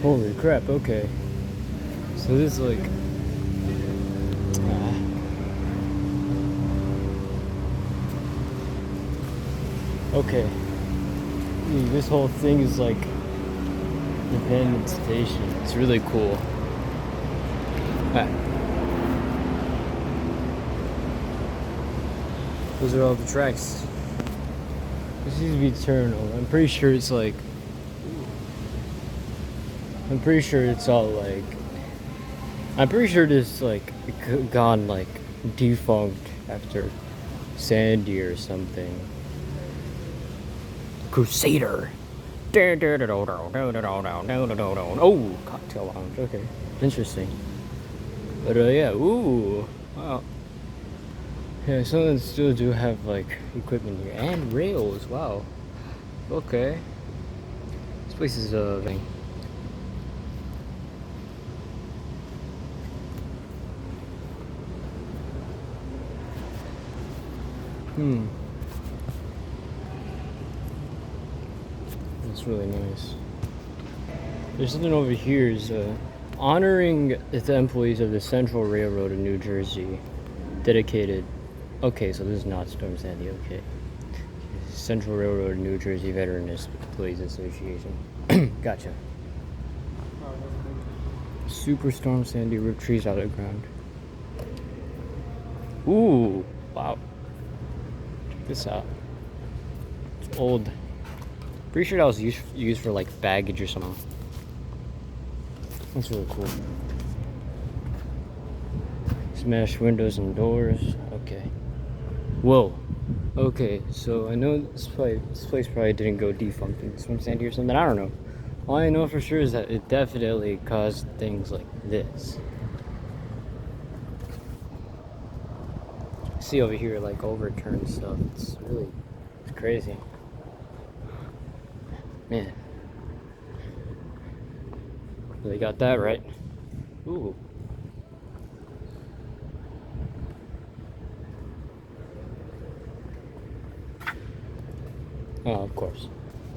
Holy crap, okay. So this is like... okay. This whole thing is like an abandoned station. It's really cool. Those are all the tracks. This used to be Eternal. I'm pretty sure it's like... I'm pretty sure it's all like... I'm pretty sure this like gone like defunct after Sandy or something. Crusader. Oh, cocktail lounge. Okay, interesting. But yeah, ooh, wow. Yeah, some of them still do have like equipment here and rails. Wow. Okay. This place is That's really nice. There's something over here is honoring the employees of the Central Railroad of New Jersey, dedicated. Okay, so this is not Storm Sandy. Okay, Central Railroad of New Jersey Veterans Employees Association. Gotcha. Superstorm Sandy ripped trees out of the ground. Ooh, wow. Check this out. It's old. Pretty sure that was used for like baggage or something. That's really cool. Smashed windows and doors. Okay. Whoa. Okay, so I know this place probably didn't go defunct in Swim Sandy or something. I don't know. All I know for sure is that it definitely caused things like this. See over here, like overturned stuff. It's crazy. Man. They got that right. Ooh. Oh, of course.